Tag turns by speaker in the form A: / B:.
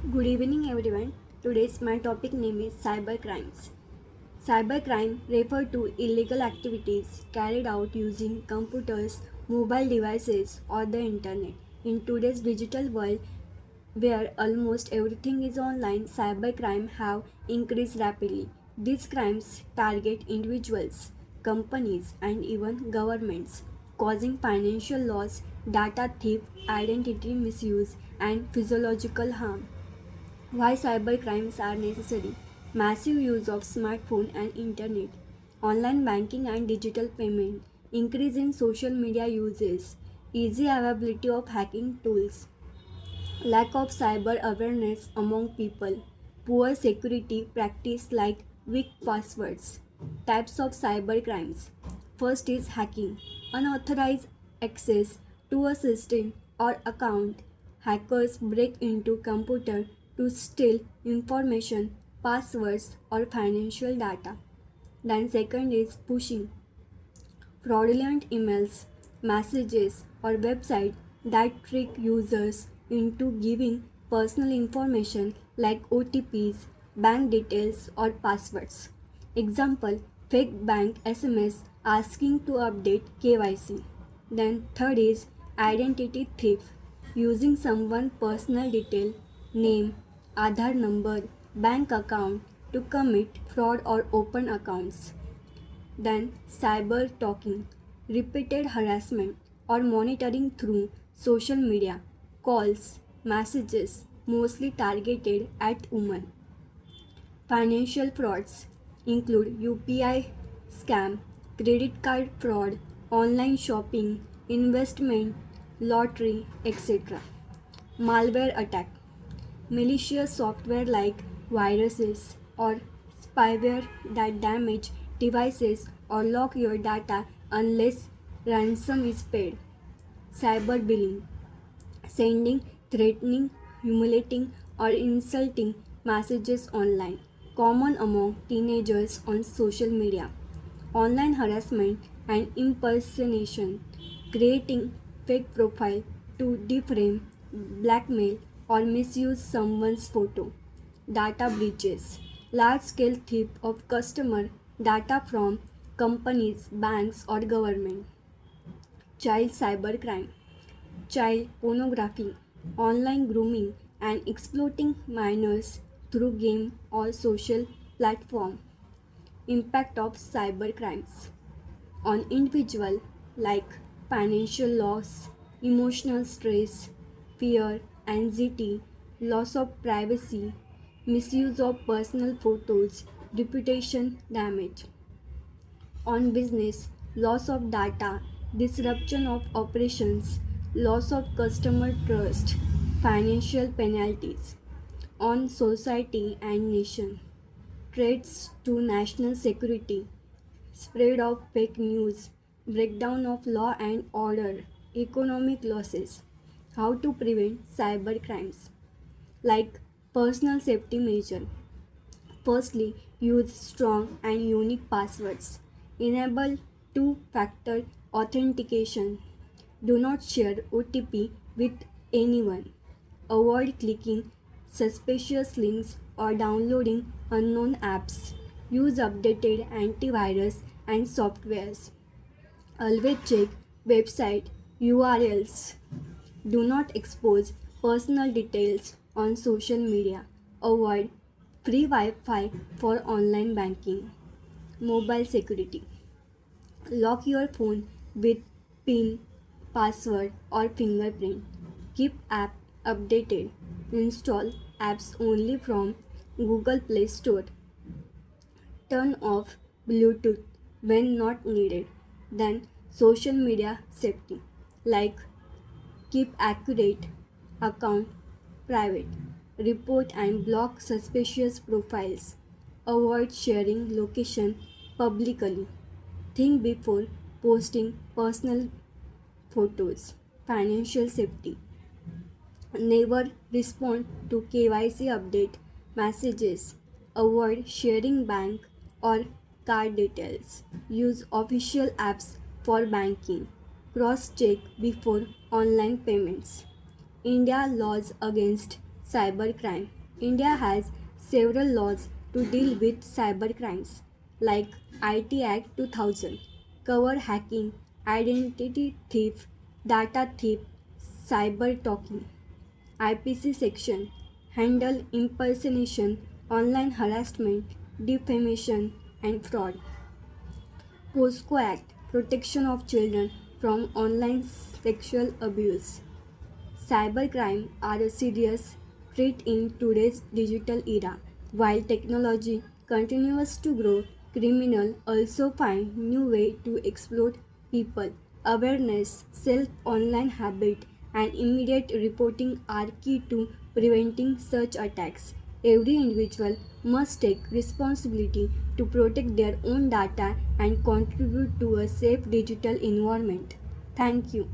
A: Good evening everyone. Today's my topic name is cyber crimes. Cybercrime refer to illegal activities carried out using computers, mobile devices or the internet. In today's digital world where almost everything is online, cybercrime have increased rapidly. These crimes target individuals, companies and even governments, causing financial loss, data theft, identity misuse and physiological harm. Why cybercrimes are necessary? Massive use of smartphone and internet, online banking and digital payment, increase in social media uses, easy availability of hacking tools, lack of cyber awareness among people, poor security practice like weak passwords. Types of cyber crimes. First is hacking, unauthorized access to a system or account. Hackers break into computer to steal information, passwords or financial data. Then second is pushing, fraudulent emails, messages, or websites that trick users into giving personal information like OTPs, bank details, or passwords. Example, fake bank SMS asking to update KYC. Then third is identity theft, using someone's personal detail, name, Aadhaar number, bank account to commit fraud or open accounts. Then, cyber talking, repeated harassment or monitoring through social media, calls, messages, mostly targeted at women. Financial frauds include UPI scam, credit card fraud, online shopping, investment, lottery, etc. Malware attack, malicious software like viruses or spyware that damage devices or lock your data unless ransom is paid. Cyberbullying, sending threatening, humiliating, or insulting messages online, common among teenagers on social media. Online harassment and impersonation, creating fake profile to defame, blackmail, or misuse someone's photo. Data breaches, large scale theft of customer data from companies, banks, or government. Child cybercrime, child pornography, online grooming, and exploiting minors through game or social platform. Impact of cybercrimes on individual like financial loss, emotional stress, fear, anxiety, loss of privacy, misuse of personal photos, reputation damage. On business, loss of data, disruption of operations, loss of customer trust, financial penalties. On society and nation, threats to national security, spread of fake news, breakdown of law and order, economic losses. How to prevent cyber crimes? Like personal safety measure. Firstly, use strong and unique passwords. Enable two-factor authentication. Do not share OTP with anyone. Avoid clicking suspicious links or downloading unknown apps. Use updated antivirus and softwares. Always check website URLs. Do not expose personal details on social media. Avoid free Wi-Fi for online banking. Mobile security. Lock your phone with PIN, password or fingerprint. Keep app updated. Install apps only from Google Play Store. Turn off Bluetooth when not needed. Then social media safety like keep accurate account private. Report and block suspicious profiles. Avoid sharing location publicly. Think before posting personal photos. Financial safety. Never respond to KYC update messages. Avoid sharing bank or card details. Use official apps for banking. Cross check before online payments. India laws against cybercrime. India has several laws to deal with cybercrimes, like IT Act 2000, cover hacking, identity theft, data theft, cyber talking. IPC section handle impersonation, online harassment, defamation, and fraud. POSCO Act protection of children from online sexual abuse. Cybercrime are a serious threat in today's digital era. While technology continues to grow, criminals also find new ways to exploit people. Awareness, self online habit, and immediate reporting are key to preventing such attacks. Every individual must take responsibility to protect their own data and contribute to a safe digital environment. Thank you.